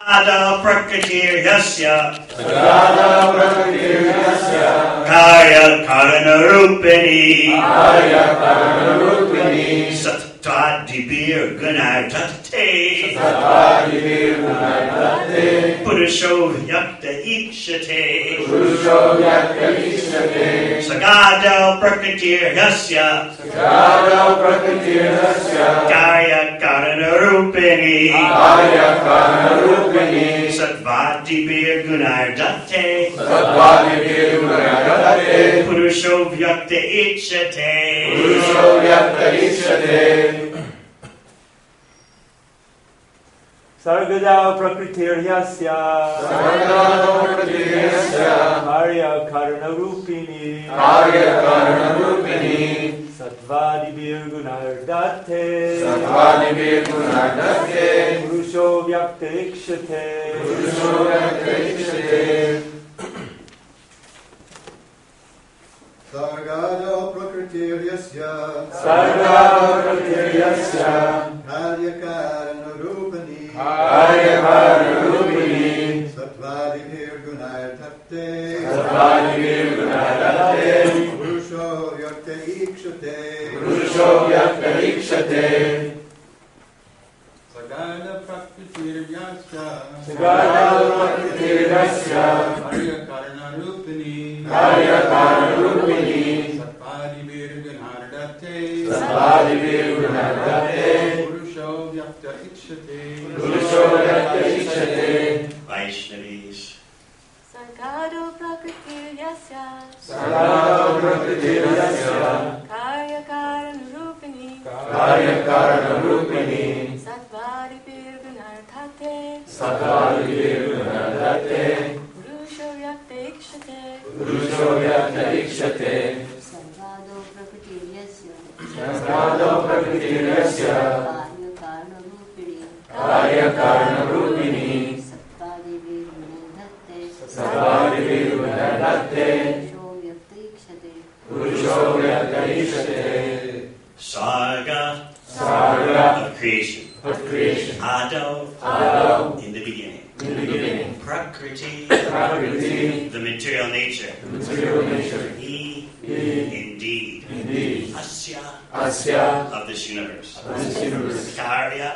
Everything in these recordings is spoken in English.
Ada prakritir yasya karya karana rupini sattva-dibir gunardate purusho yakta ikshate sagada prakritir yasya karya karana rupini sattva-dibir gunardate purusho yakta ikshate Sargada prakritir yasya Karya karana rupini Sattva-dibir gunardate Purusho vyakta ikshate Sargada prakritir yasya Karya karana rupini Sattva-dibir gunardate Purusho vyakta ikshate Sagada prakritir yasya Karya karana rupini Sattva-dibir gunardate Purusho vyakta ikshate Vaishnavis. Sargado prakritir yasya Karya karana rupini Sattva-dibir gunardate Purusho vyakta ikshate Sargado prakritir yasya Karya karana rupini Sattva-dibir gunardate Purusho vyakta ikshate Saga of creation. Ado in the beginning. Prakriti the material nature. He indeed. Asya of this universe. Karya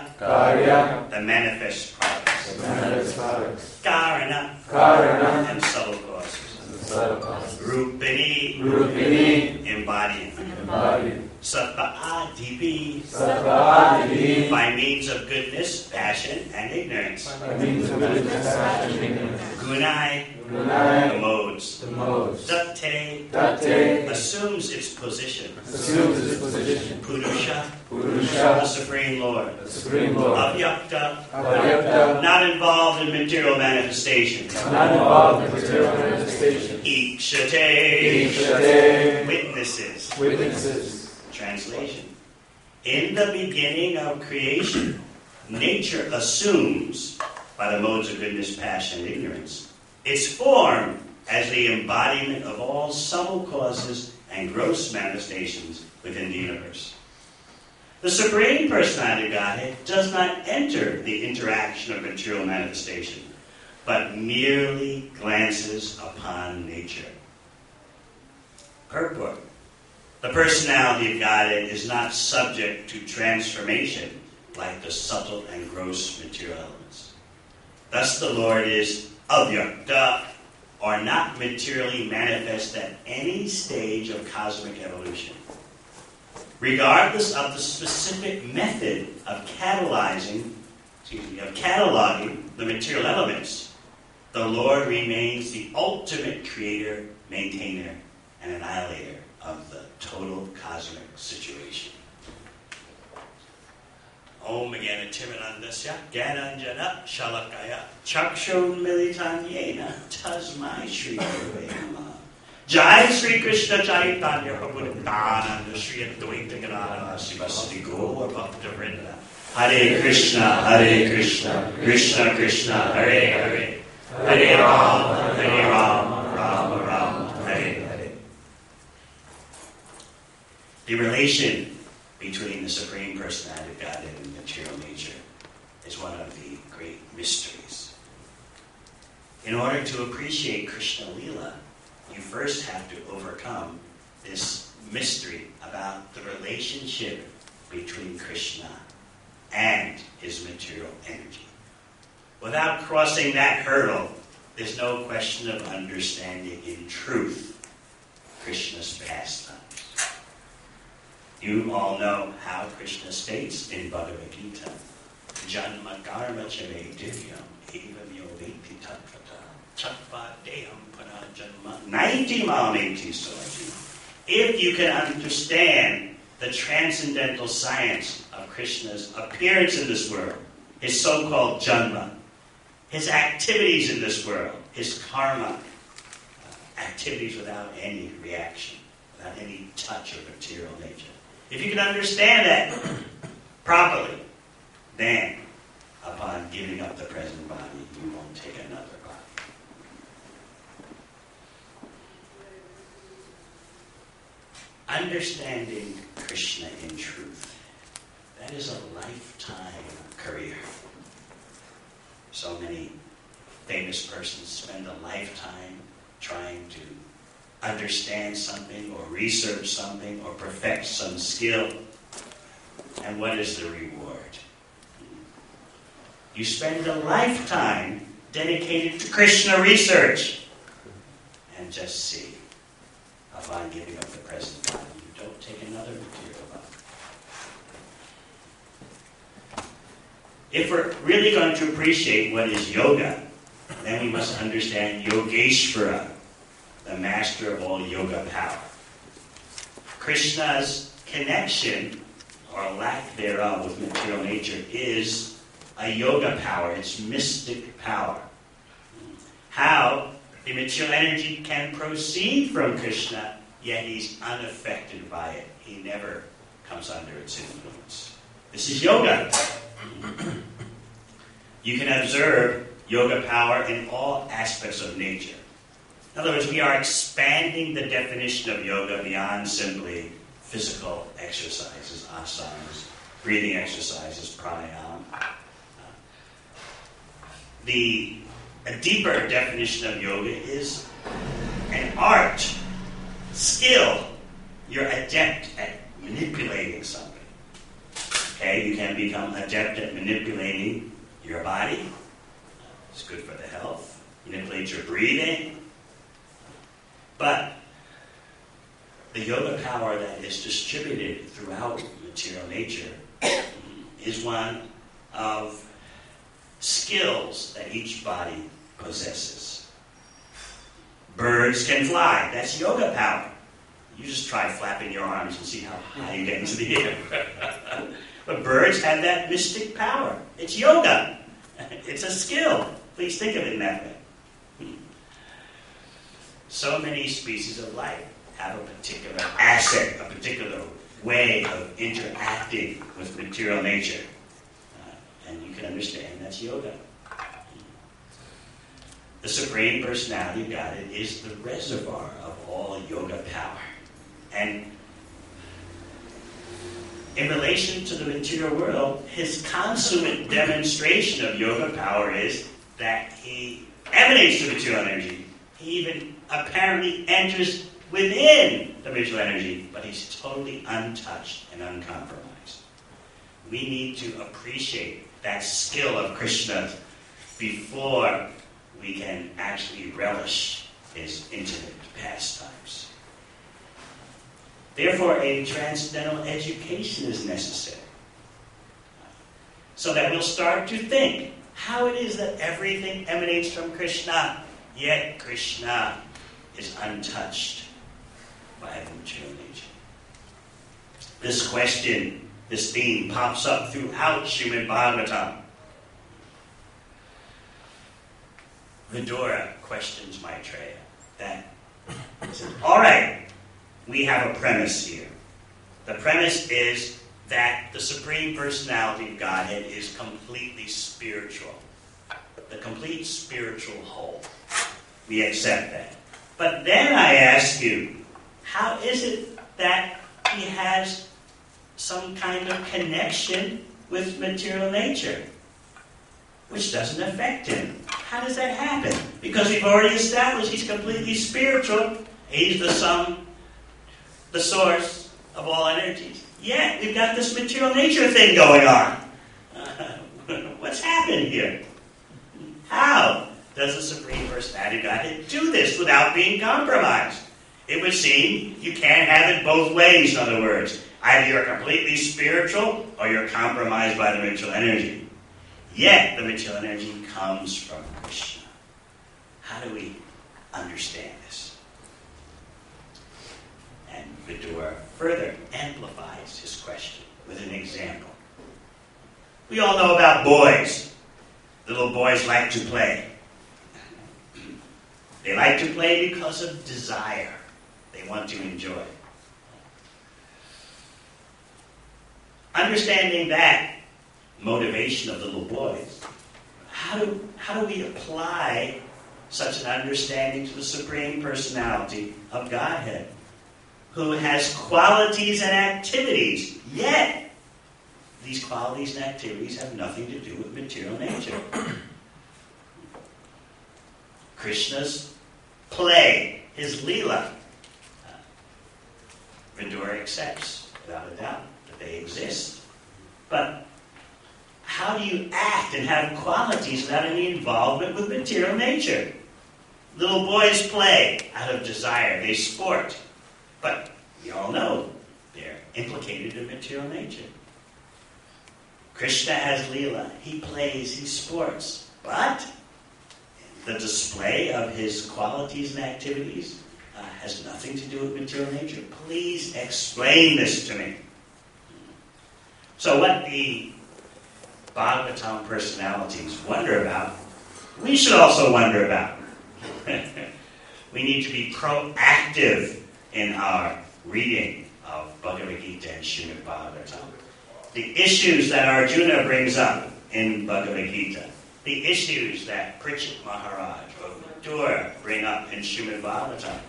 the manifest products. Karana and subtle causes. Rupini embodying. Sattva-dibir by means of goodness, passion, and ignorance. Gunai the modes. Date assumes its position. Purusha the Supreme Lord. Avyakta not involved in material manifestation. Ikshate witnesses. Translation. In the beginning of creation, nature assumes, by the modes of goodness, passion, and ignorance, its form as the embodiment of all subtle causes and gross manifestations within the universe. The Supreme Personality of Godhead does not enter the interaction of material manifestation, but merely glances upon nature. Purport. The personality of Godhead is not subject to transformation like the subtle and gross material elements. Thus the Lord is avyakta, or not materially manifest at any stage of cosmic evolution. Regardless of the specific method of cataloging the material elements, the Lord remains the ultimate creator, maintainer, and annihilator of the total cosmic situation. Om Gyanatimirandasya Gyananjana Shalakaya Chakshun Militanyena Tasmai Shri Gurave Namaha. Jai Sri Krishna Chaitanya Prabhu Nityananda Sri Advaita Gadadhara Sivasati Gaura Bhakta Vrinda. Hare Krishna, Krishna Krishna, Hare Hare, Hare Rama, Rama Rama, Hare Hare. The relation between the Supreme Personality of Godhead and material nature is one of the great mysteries In order to appreciate Krishna Lila, you first have to overcome this mystery about the relationship between Krishna and his material energy. Without crossing that hurdle, there's no question of understanding in truth Krishna's pastimes. You all know how Krishna states in Bhagavad Gita, Janma karma chame divyam evam yoveti tatvata chakva deham pana janma naiti mameti soji. If you can understand the transcendental science of Krishna's appearance in this world, his so-called janma, his activities in this world, his karma, activities without any reaction, without any touch of material nature. If you can understand that properly, then upon giving up the present body, you won't take another body. Understanding Krishna in truth, that is a lifetime career. So many famous persons spend a lifetime trying to understand something or research something or perfect some skill. And what is the reward? You spend a lifetime dedicated to Krishna research. And just see, upon giving up the present body, you don't take another material body. If we're really going to appreciate what is yoga, then we must understand Yogeshvara, the master of all yoga power. Krishna's connection, or lack thereof, with material nature is a yoga power. It's mystic power. How the material energy can proceed from Krishna, yet he's unaffected by it. He never comes under its influence. This is yoga. You can observe yoga power in all aspects of nature. In other words, we are expanding the definition of yoga beyond simply physical exercises, asanas, breathing exercises, pranayama. A deeper definition of yoga is an art, skill. You're adept at manipulating something. Okay, you can become adept at manipulating your body. It's good for the health. Manipulate your breathing. But the yoga power that is distributed throughout material nature is one of skills that each body possesses. Birds can fly. That's yoga power. You just try flapping your arms and see how high you get into the air. But birds have that mystic power. It's yoga. It's a skill. Please think of it in that way. So many species of life have a particular asset, a particular way of interacting with material nature. And you can understand that's yoga. The Supreme Personality of Godhead is the reservoir of all yoga power. And in relation to the material world, his consummate demonstration of yoga power is that he emanates the material energy. He even apparently enters within the material energy, but he's totally untouched and uncompromised. We need to appreciate that skill of Krishna before we can actually relish his intimate pastimes. Therefore, a transcendental education is necessary, so that we'll start to think how it is that everything emanates from Krishna, yet Krishna is untouched by the material nature. This question, this theme, pops up throughout Srimad Bhagavatam. Vidura questions Maitreya that he says, all right, we have a premise here. The premise is that the Supreme Personality of Godhead is completely spiritual. The complete spiritual whole. We accept that. But then I ask you, how is it that he has some kind of connection with material nature, which doesn't affect him? How does that happen? Because we've already established he's completely spiritual. He's the sum, the source of all energies. Yet, we've got this material nature thing going on. What's happened here? How does the Supreme Personality of Godhead do this without being compromised? It would seem you can't have it both ways, in other words. Either you're completely spiritual or you're compromised by the material energy. Yet, the material energy comes from Krishna. How do we understand this? And Vidura further amplifies his question with an example. We all know about boys. Little boys like to play. They like to play because of desire. They want to enjoy. Understanding that motivation of little boys, how do we apply such an understanding to the Supreme Personality of Godhead, who has qualities and activities, yet these qualities and activities have nothing to do with material nature? Krishna's play, his Leela, Vidura accepts, without a doubt, that they exist. But how do you act and have qualities without any involvement with material nature? Little boys play out of desire. They sport. But we all know they're implicated in material nature. Krishna has Leela. He plays, he sports. But the display of his qualities and activities has nothing to do with material nature. Please explain this to me. So what the Bhagavatam personalities wonder about, we should also wonder about. We need to be proactive in our reading of Bhagavad Gita and Srimad Bhagavatam. The issues that Arjuna brings up in Bhagavad Gita, the issues that Parikshit Maharaj or Vidura bring up in Srimad Bhagavatam,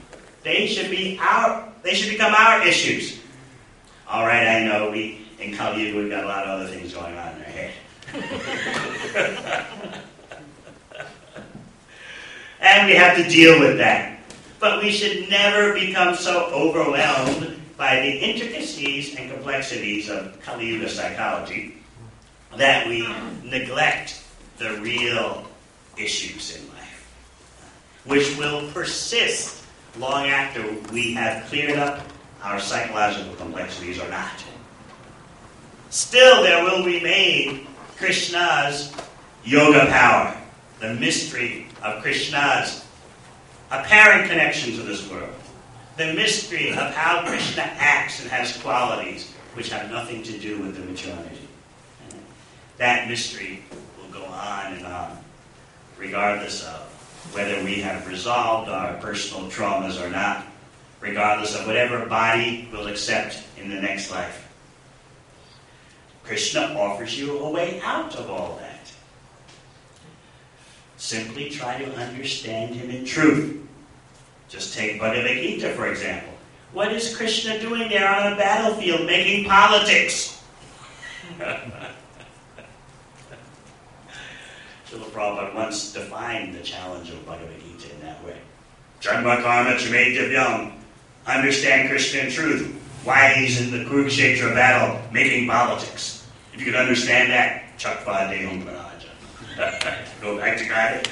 they should become our issues. All right, I know in Kali Yuga we've got a lot of other things going on in our head. And we have to deal with that. But we should never become so overwhelmed by the intricacies and complexities of Kali Yuga psychology that we neglect the real issues in life, which will persist long after we have cleared up our psychological complexities or not. Still, there will remain Krishna's yoga power, the mystery of Krishna's apparent connection to this world, the mystery of how Krishna acts and has qualities which have nothing to do with the material energy. That mystery will go on and on, regardless of whether we have resolved our personal traumas or not, regardless of whatever body we'll accept in the next life. Krishna offers you a way out of all that. Simply try to understand him in truth. Just take Bhagavad Gita, for example. What is Krishna doing there on a battlefield making politics? Srila Prabhupada once defined the challenge of Bhagavad Gita in that way. Janma karma chame divyam. Understand Krishna in truth. Why he's in the Kurukshetra battle making politics. If you could understand that, chakva dehum pranaja. Go back to God.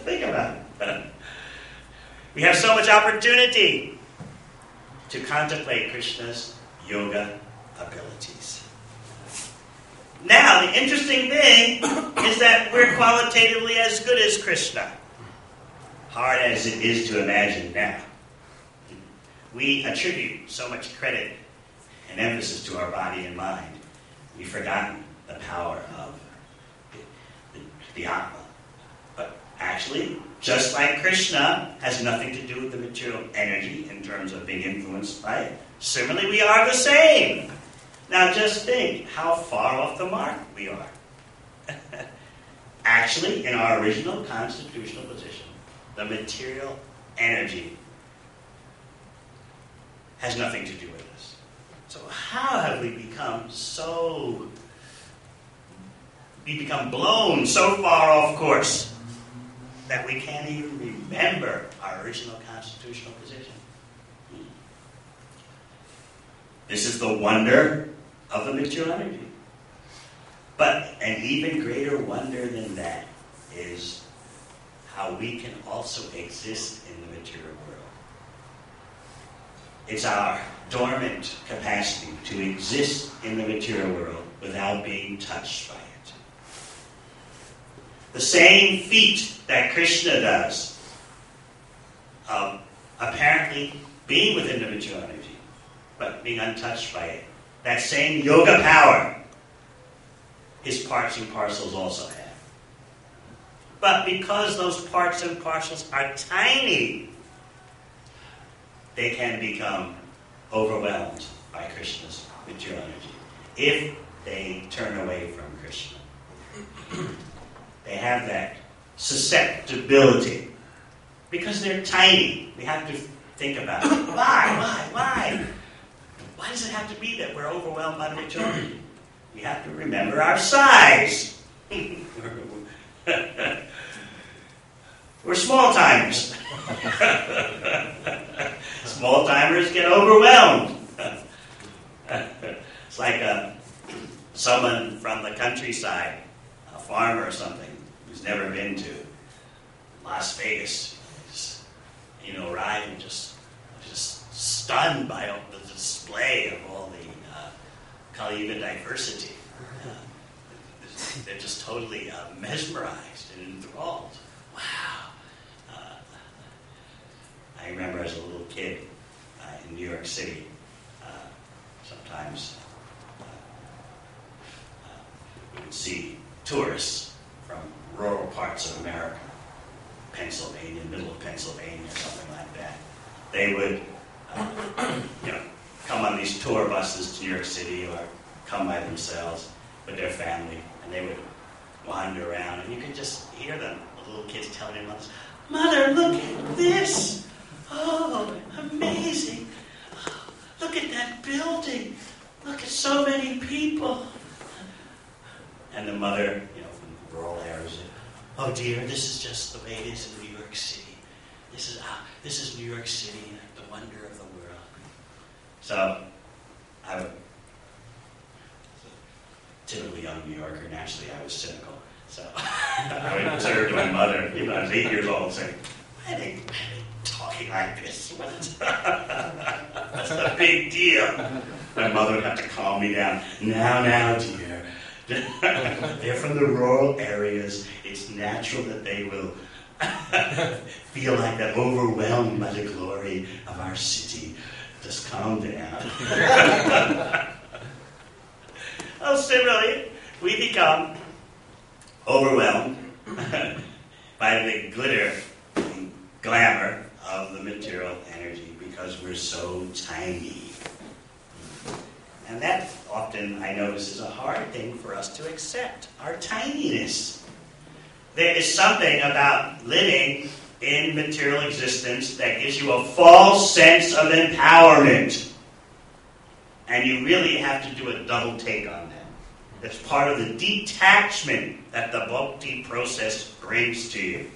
Think about it. We have so much opportunity to contemplate Krishna's yoga abilities. Now, the interesting thing is that we're qualitatively as good as Krishna. Hard as it is to imagine now. We attribute so much credit and emphasis to our body and mind. We've forgotten the power of the Atma. But actually, just like Krishna has nothing to do with the material energy in terms of being influenced by it, similarly we are the same. Now just think how far off the mark we are. Actually, in our original constitutional position, the material energy has nothing to do with us. So how have we become so we become blown so far off course that we can't even remember our original constitutional position. This is the wonder of the material energy. But an even greater wonder than that is how we can also exist in the material world. It's our dormant capacity to exist in the material world without being touched by it. The same feat that Krishna does of apparently being within the material energy, but being untouched by it. That same yoga power, his parts and parcels also have. But because those parts and parcels are tiny, they can become overwhelmed by Krishna's material energy if they turn away from Krishna. They have that susceptibility because they're tiny. We have to think about it. Why? Why does it have to be that we're overwhelmed by the material energy? We have to remember our size. We're small-timers. Small-timers get overwhelmed. It's like someone from the countryside, a farmer or something, who's never been to Las Vegas. Riding just stunned by the display of all the Kali Yuga diversity. They're just totally mesmerized and enthralled. Wow. I remember as a little kid in New York City, sometimes we would see tourists from rural parts of America, Pennsylvania, middle of Pennsylvania, or something like that. They would, come on these tour buses to New York City or come by themselves with their family, and they would wander around, and you could just hear them, the little kids telling their mothers, "Mother, look at this! Oh, amazing! Oh, look at that building! Look at so many people!" And the mother, from rural areas, "Oh dear, this is just the way it is in New York City. This is New York City, the wonder of the world." So, I would, typically young New Yorker, naturally I was cynical. So, I would observe my mother, I was 8 years old, saying, why are they talking like this? What's the big deal? My mother would have to calm me down. Now, dear. They're from the rural areas. It's natural that they will feel like they're overwhelmed by the glory of our city. Just calm down. Similarly, we become overwhelmed by the glitter and glamour of the material energy because we're so tiny. And that often, I notice, is a hard thing for us to accept, our tininess. There is something about living in material existence that gives you a false sense of empowerment. And you really have to do a double take on that. That's part of the detachment that the bhakti process brings to you.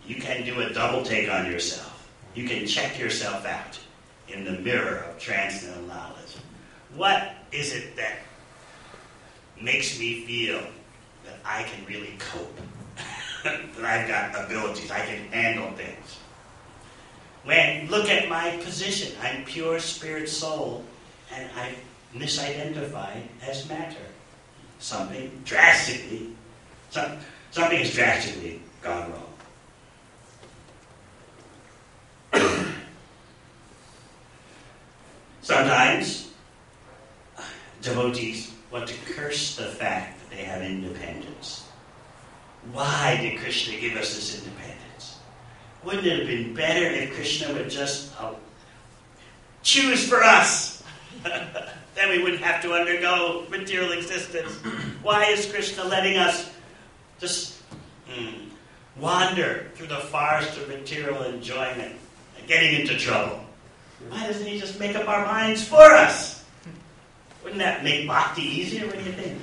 You can do a double take on yourself. You can check yourself out in the mirror of transcendental knowledge. What is it that makes me feel that I can really cope? That I've got abilities, I can handle things. When look at my position, I'm pure spirit soul, and I've misidentified as matter. Something has drastically gone wrong. Sometimes devotees want to curse the fact that they have independence. Why did Krishna give us this independence? Wouldn't it have been better if Krishna would just choose for us? Then we wouldn't have to undergo material existence. Why is Krishna letting us just wander through the forest of material enjoyment and getting into trouble? Why doesn't he just make up our minds for us? Wouldn't that make bhakti easier? What do you think?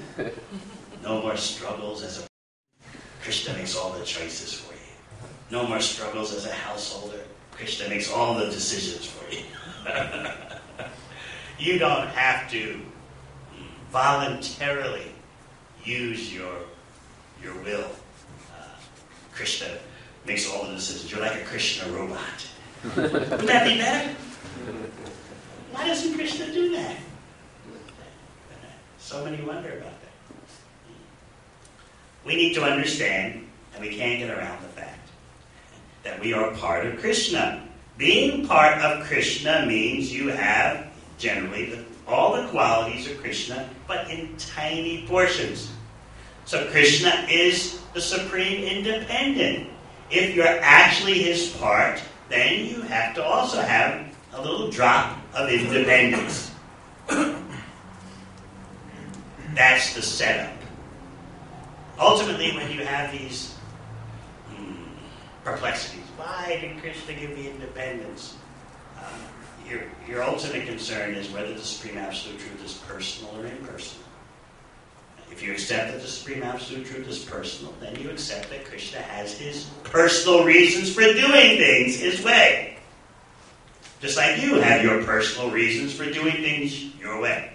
No more struggles as a... Krishna makes all the choices for you. No more struggles as a householder. Krishna makes all the decisions for you. You don't have to voluntarily use your will. Krishna makes all the decisions. You're like a Krishna robot. Wouldn't that be better? Why doesn't Krishna do that? So many wonder about that. We need to understand, and we can't get around the fact, that we are part of Krishna. Being part of Krishna means you have, generally, all the qualities of Krishna, but in tiny portions. So Krishna is the supreme independent. If you're actually his part, then you have to also have a little drop of independence. That's the setup. Ultimately, when you have these perplexities, why did Krishna give me independence? Your ultimate concern is whether the Supreme Absolute Truth is personal or impersonal. If you accept that the Supreme Absolute Truth is personal, then you accept that Krishna has his personal reasons for doing things his way. Just like you have your personal reasons for doing things your way.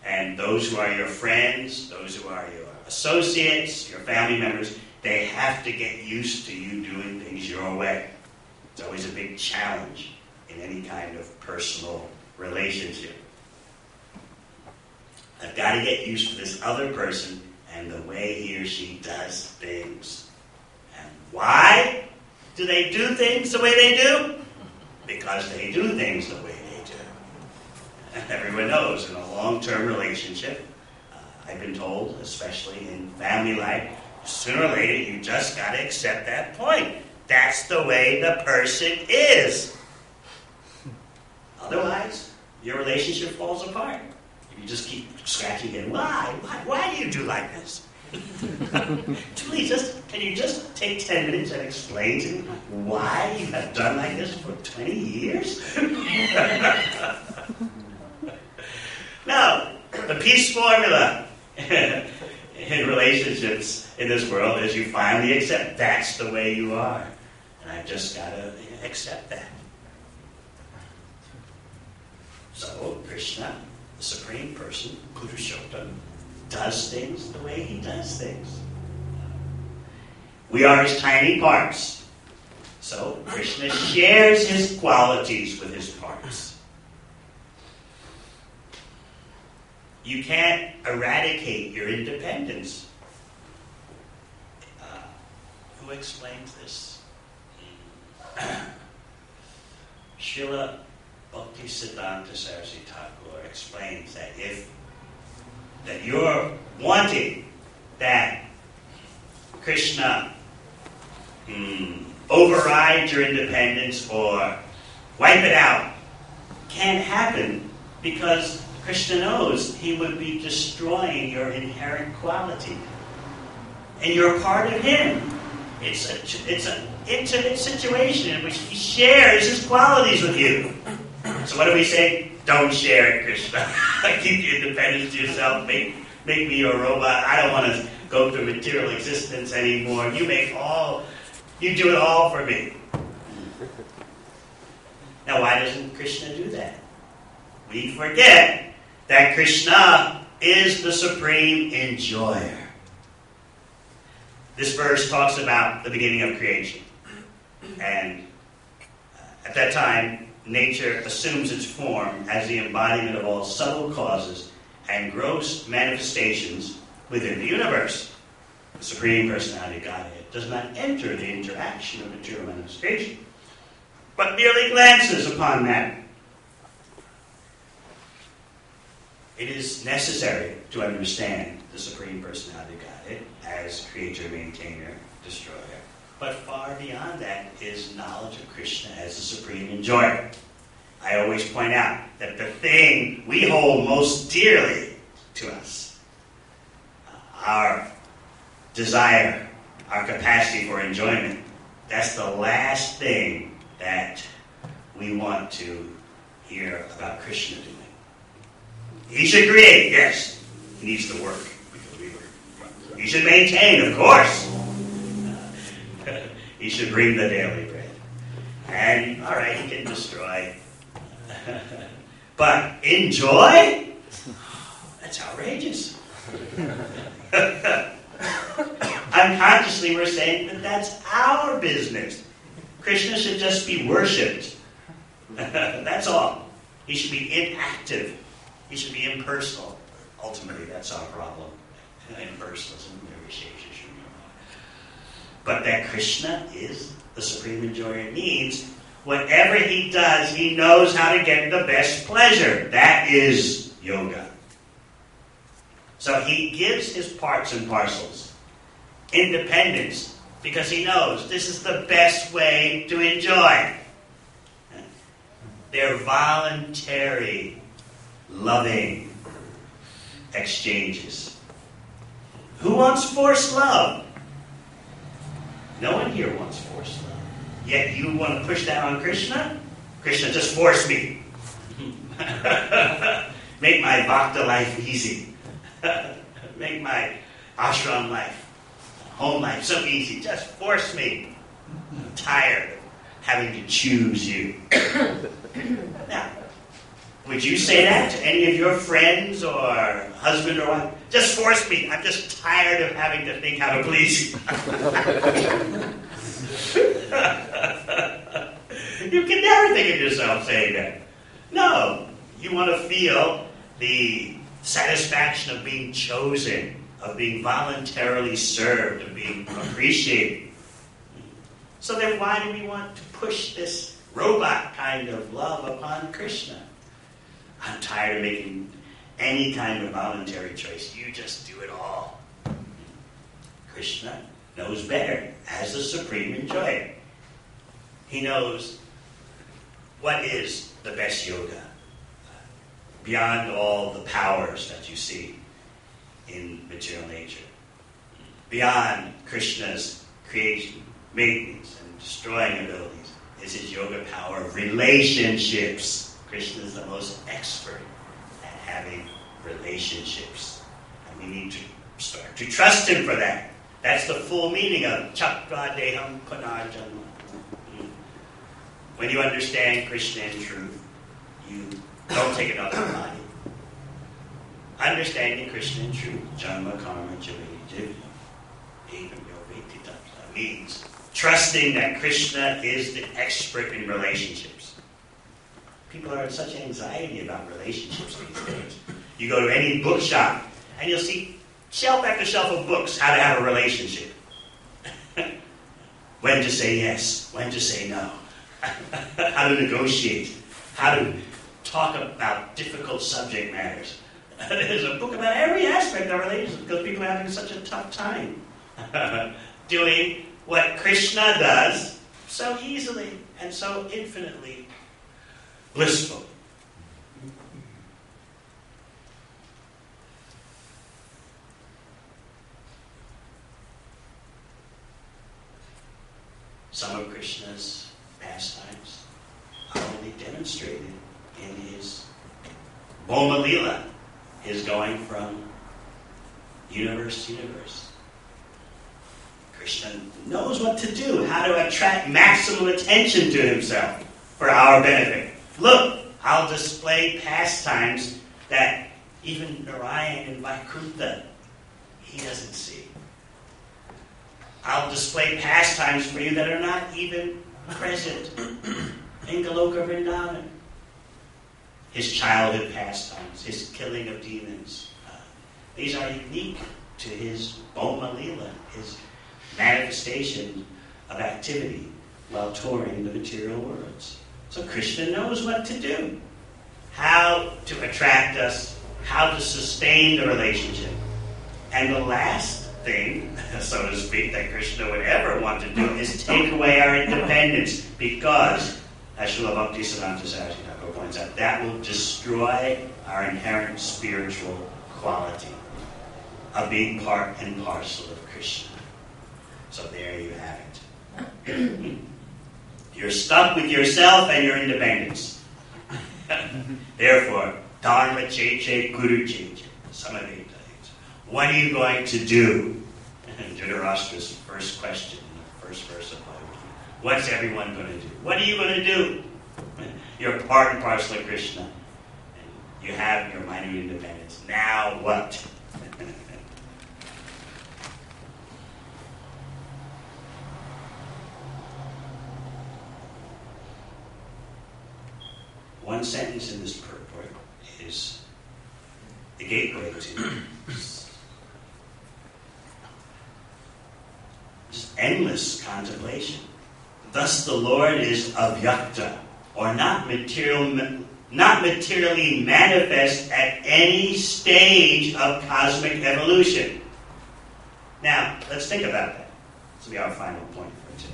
And those who are your friends, those who are your associates, your family members, they have to get used to you doing things your way. It's always a big challenge in any kind of personal relationship. I've got to get used to this other person and the way he or she does things. And why do they do things the way they do? Because they do things the way they do. And everyone knows in a long-term relationship, I've been told, especially in family life, sooner or later you just got to accept that point. That's the way the person is. Otherwise, your relationship falls apart. If you just keep scratching it, why do you do like this? Julie, can you just take 10 minutes and explain to me why you have done like this for 20 years? No, the peace formula in relationships in this world is you finally accept that's the way you are. And I've just got to accept that. So, Krishna, the Supreme Person, Purushottam, does things the way he does things. We are his tiny parts. So, Krishna shares his qualities with his parts. You can't eradicate your independence. Who explains this? Srila Bhaktisiddhanta Saraswati Thakur explains that that you're wanting that Krishna override your independence or wipe it out, can't happen because Krishna knows he would be destroying your inherent quality. And you're part of him. It's an intimate situation in which he shares his qualities with you. So what do we say? Don't share it, Krishna. Keep your independence to yourself. Make me your robot. I don't want to go through material existence anymore. You do it all for me. Now, why doesn't Krishna do that? We forget that Krishna is the supreme enjoyer. This verse talks about the beginning of creation. And at that time, nature assumes its form as the embodiment of all subtle causes and gross manifestations within the universe. The Supreme Personality of Godhead does not enter the interaction of material manifestation, but merely glances upon that. It is necessary to understand the Supreme Personality of Godhead as creator, maintainer, destroyer. But far beyond that is knowledge of Krishna as the supreme enjoyer. I always point out that the thing we hold most dearly to us, our desire, our capacity for enjoyment, that's the last thing that we want to hear about Krishna doing. He should create, yes. He needs to work. He should maintain, of course. He should bring the daily bread. And, all right, he can destroy. But enjoy? That's outrageous. Unconsciously, we're saying that that's our business. Krishna should just be worshipped. That's all. He should be inactive. He should be impersonal. Ultimately, that's our problem. Impersonalism. But that Krishna is the supreme enjoyer means whatever he does, he knows how to get the best pleasure. That is yoga. So he gives his parts and parcels independence because he knows this is the best way to enjoy. They're voluntary, loving exchanges. Who wants forced love? No one here wants forced love. Yet you want to push that on Krishna? Krishna, just force me. Make my bhakta life easy. Make my ashram life, home life so easy. Just force me. I'm tired of having to choose you. Now, would you say that to any of your friends or husband or wife? Just force me. I'm just tired of having to think how to please you. You can never think of yourself saying that. No. You want to feel the satisfaction of being chosen, of being voluntarily served, of being appreciated. So then why do we want to push this robot kind of love upon Krishna? I'm tired of making any kind of voluntary choice. You just do it all. Krishna knows better as the supreme enjoyer. He knows what is the best yoga beyond all the powers that you see in material nature. Beyond Krishna's creation, maintenance, and destroying abilities is his yoga power of relationships. Krishna is the most expert at having relationships. And we need to start to trust him for that. That's the full meaning of Chakra Deham Punarjanma. When you understand Krishna in truth, you don't take another body. Understanding Krishna in truth, Janma Karma Javedi Even Yovetita, means trusting that Krishna is the expert in relationships. People are in such anxiety about relationships these days. You go to any bookshop, and you'll see shelf after shelf of books, how to have a relationship. When to say yes, when to say no. How to negotiate. How to talk about difficult subject matters. There's a book about every aspect of relationships because people are having such a tough time doing what Krishna does so easily and so infinitely blissful. Some of Krishna's pastimes are only demonstrated in his Bhoma Lila, his going from universe to universe. Krishna knows what to do, how to attract maximum attention to himself for our benefit. Look, I'll display pastimes that even Narayan and Vaikuntha, he doesn't see. I'll display pastimes for you that are not even present in Goloka Vrindavan. His childhood pastimes, his killing of demons. These are unique to his Bhoma Lila, his manifestation of activity while touring the material worlds. So Krishna knows what to do, how to attract us, how to sustain the relationship. And the last thing, so to speak, that Krishna would ever want to do is take away our independence, because, as Srila Bhaktisiddhanta Saraswati Thakur points out, that will destroy our inherent spiritual quality of being part and parcel of Krishna. So there you have it. You're stuck with yourself and your independence. Therefore, Dharma Cheche, Guru Cheche, Samadhi. What are you going to do Dhritarashtra's first question in the first verse of Bhagavad Gita. What's everyone going to do? What are you going to do? You're part and parcel of Krishna. And you have your minor independence. Now what? One sentence in this purport is the gateway to just endless contemplation. Thus the Lord is avyakta, or not materially manifest at any stage of cosmic evolution. Now, let's think about that. This will be our final point for today.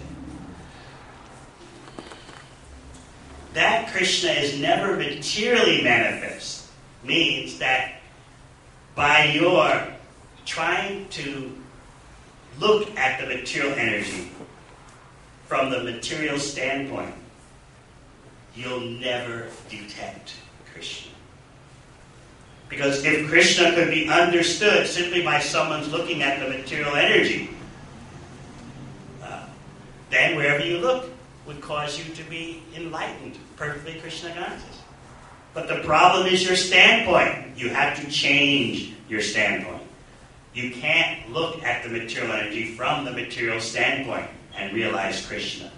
That Krishna is never materially manifest means that by your trying to look at the material energy from the material standpoint, you'll never detect Krishna. Because if Krishna could be understood simply by someone's looking at the material energy, then wherever you look would cause you to be enlightened, perfectly Krishna conscious. But the problem is your standpoint. You have to change your standpoint. You can't look at the material energy from the material standpoint and realize Krishna.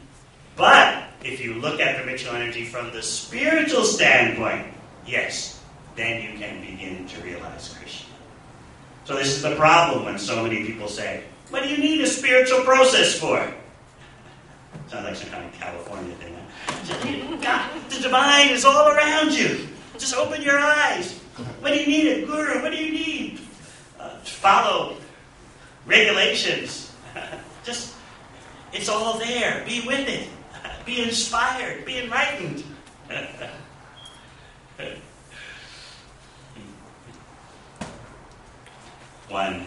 But if you look at the material energy from the spiritual standpoint, yes, then you can begin to realize Krishna. So this is the problem when so many people say, what do you need a spiritual process for? Sounds like some kind of California thing. Huh? God, the divine is all around you. Just open your eyes. What do you need a guru? What do you need? Follow regulations. Just, it's all there. Be with it. Be inspired. Be enlightened. One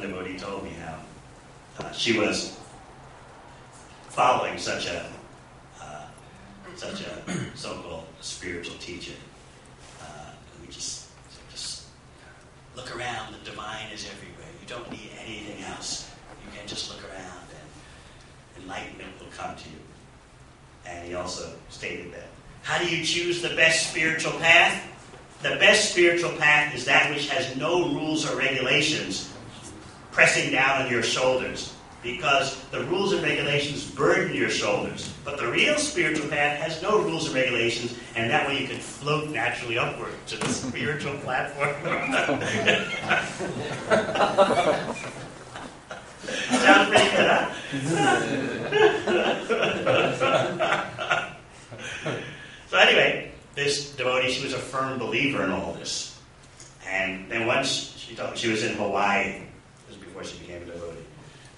devotee told me how she was following such a so-called spiritual teacher. We just look around. The divine is everywhere. You don't need anything else. You can just look around and enlightenment will come to you. And he also stated that. How do you choose the best spiritual path? The best spiritual path is that which has no rules or regulations pressing down on your shoulders, because the rules and regulations burden your shoulders. But the real spiritual path has no rules and regulations, and that way you can float naturally upward to the spiritual platform. Sounds pretty good, huh? So anyway, this devotee, she was a firm believer in all this. And then once she was in Hawaii. This was before she became a devotee.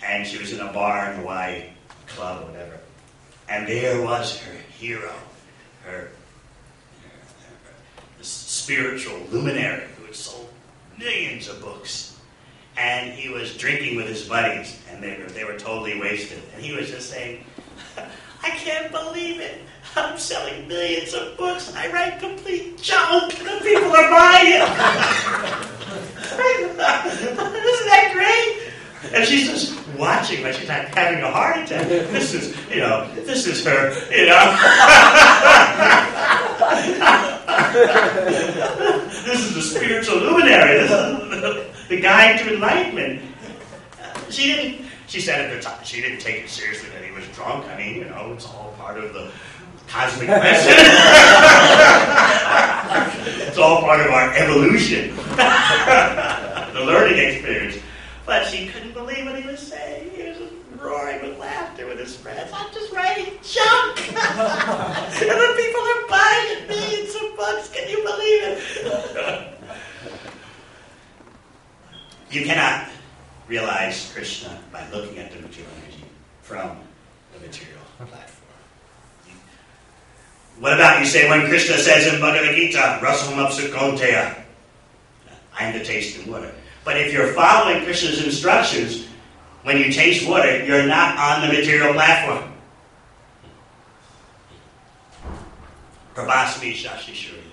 And she was in a bar in Hawaii, club or whatever. And there was her hero, this spiritual luminary who had sold millions of books. And he was drinking with his buddies, and they were totally wasted. And he was just saying, I can't believe it. I'm selling millions of books. I write complete junk. The people are buying it. Isn't that great? And she's just watching like she's having a heart attack. This is her, This is the spiritual luminary. This is the guide to enlightenment. She said at the time, she didn't take it seriously that he was drunk. I mean, it's all part of the cosmic lesson. It's all part of our evolution. The learning experience. But she couldn't believe what he was saying. He was just roaring with laughter with his friends. I'm just writing junk. And the people are buying it, millions of books. Can you believe it? You cannot realize Krishna by looking at the material energy from the material platform. What about, you say, when Krishna says in Bhagavad Gita, Rasam Apsu Kaunteya, I am the taste in water. But if you're following Krishna's instructions, when you taste water, you're not on the material platform. Prabhasmi Shashishuri.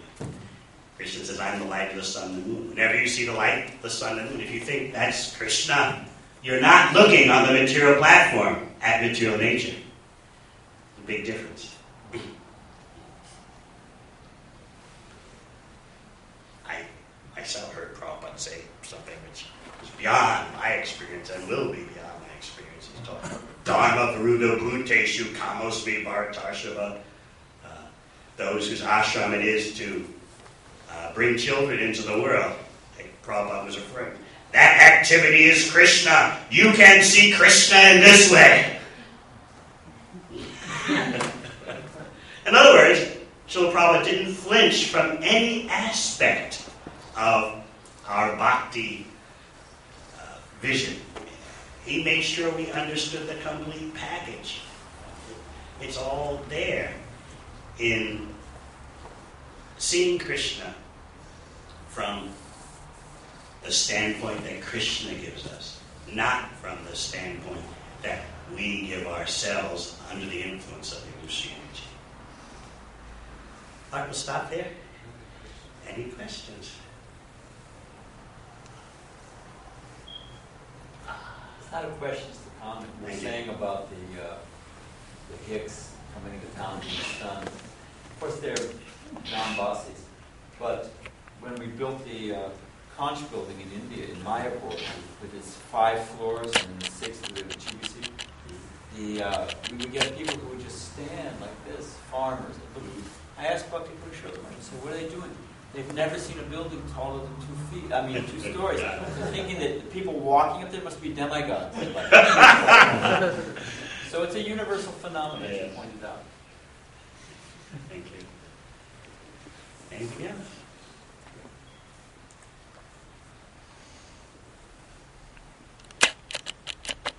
Krishna says, I'm the light of the sun and the moon. Whenever you see the light, the sun and the moon, if you think that's Krishna, you're not looking on the material platform at material nature. A big difference. I myself heard Prabhupada say something which is beyond my experience and will be beyond my experience. He's talking about Dharma Varuga Bhuteshu Kamosmi Bhartashava, those whose ashram it is to bring children into the world. Like Prabhupada was referring. That activity is Krishna. You can see Krishna in this way. In other words, Srila Prabhupada didn't flinch from any aspect of our bhakti vision. He made sure we understood the complete package. It's all there in seeing Krishna from the standpoint that Krishna gives us, not from the standpoint that we give ourselves under the influence of the illusion energy. All right, we'll stop there. Any questions? It's not a question, it's a comment. You were saying about the Hicks coming into town with his son. Of course, they're non-bosses, but when we built the conch building in India, in Mayapur, with its 5 floors and 6 of the GBC, we would get people who would just stand like this, farmers. I asked Bhakti Purushottam, I said, what are they doing? They've never seen a building taller than 2 feet, 2 stories. They're thinking that the people walking up there must be demigods. So it's a universal phenomenon, as you pointed out. Thank you. Anything else?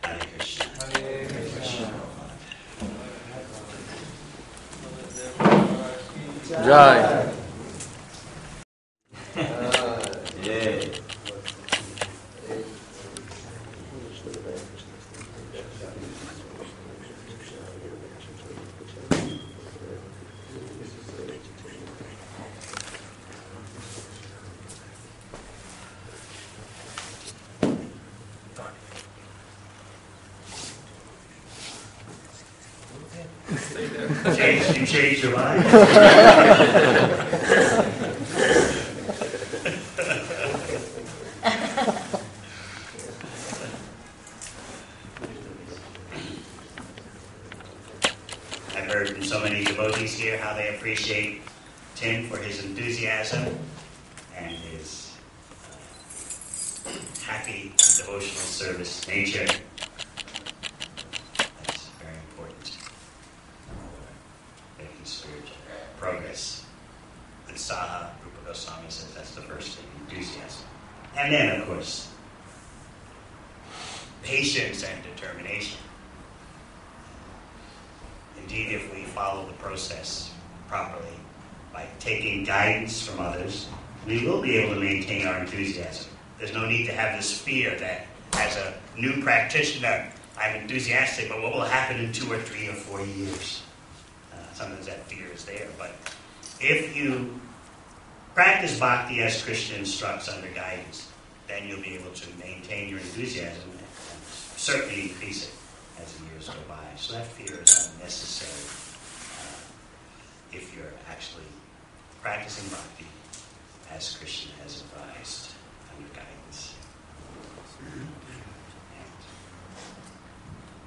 Hare Krishna. Hare Krishna. Jai. You changed your mind? I've heard from so many devotees here how they appreciate Tim for his enthusiasm and his happy and devotional service nature. That's very important for making spiritual progress. And Saha, Rupa Goswami says that's the first thing, enthusiasm. And then, of course, patience and determination. Indeed, if we follow the process properly, by taking guidance from others, we will be able to maintain our enthusiasm. There's no need to have this fear that as a new practitioner, I'm enthusiastic, but what will happen in 2 or 3 or 4 years? Sometimes that fear is there. But if you practice bhakti as Krishna instructs under guidance, then you'll be able to maintain your enthusiasm and certainly increase it as the years go by. So that fear is unnecessary if you're actually practicing bhakti as Krishna has advised under guidance. And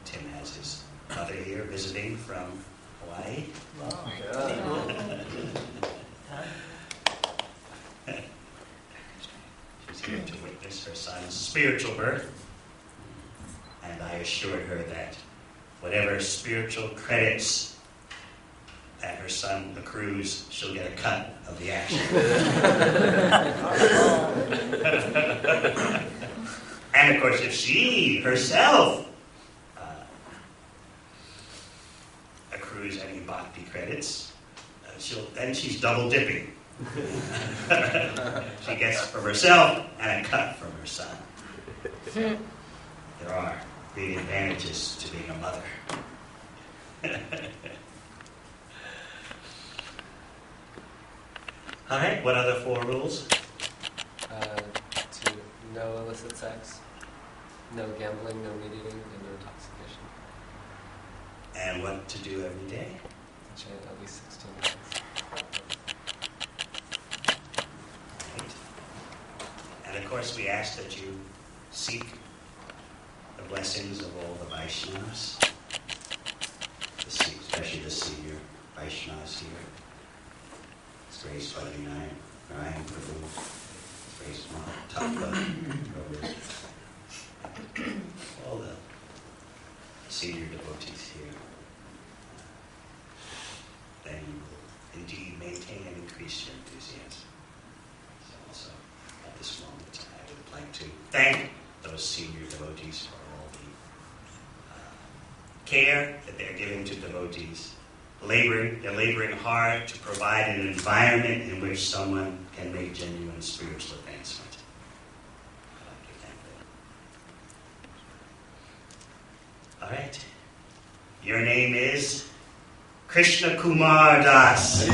Tim has his mother here visiting from Hawaii. She's here to witness her son's spiritual birth. And I assured her that whatever spiritual credits that her son accrues, she'll get a cut of the action. And of course, if she herself accrues any bhakti credits, then she's double dipping. She gets from herself and a cut from her son. There are big advantages to being a mother. All right, what other 4 rules? To no illicit sex. No gambling, no meat eating, and no intoxication. And what to do every day? Chant at least 16 times. Right. And of course we ask that you seek the blessings of all the Vaishnavas, especially the senior Vaishnavas here. It's very Swami Ryan Prabhu. It's very small. Tattva Prabhu. All the senior devotees here. Then you will indeed maintain and increase your enthusiasm. So also, at this moment, I would like to thank those senior devotees for all the care that they're giving to devotees. They're laboring hard to provide an environment in which someone can make genuine spiritual advancement. I'd like to thank them. All right. Your name is Krishna Kumar Das.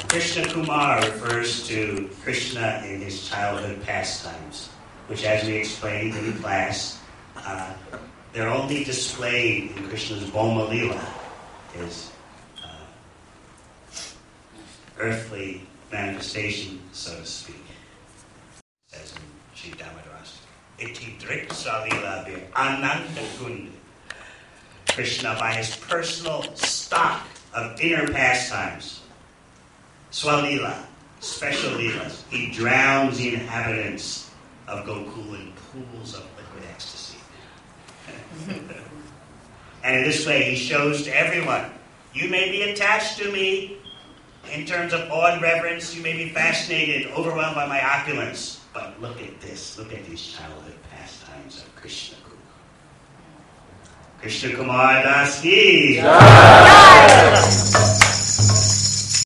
Krishna Kumar refers to Krishna in his childhood pastimes, which, as we explained in class, they're only displayed in Krishna's Bhoma Lila, his earthly manifestation, so to speak. It says in Sri Damadas, Iti Drik Salila Bir Ananda Kund. Krishna, by his personal stock of inner pastimes, Swalila, special leelas, he drowns the inhabitants of Gokul in pools of liquid ecstasy. And in this way, he shows to everyone, you may be attached to me in terms of awe and reverence, you may be fascinated, overwhelmed by my opulence, but look at this, look at these childhood pastimes of Krishna Kumar. Krishna Kumar Das Ki.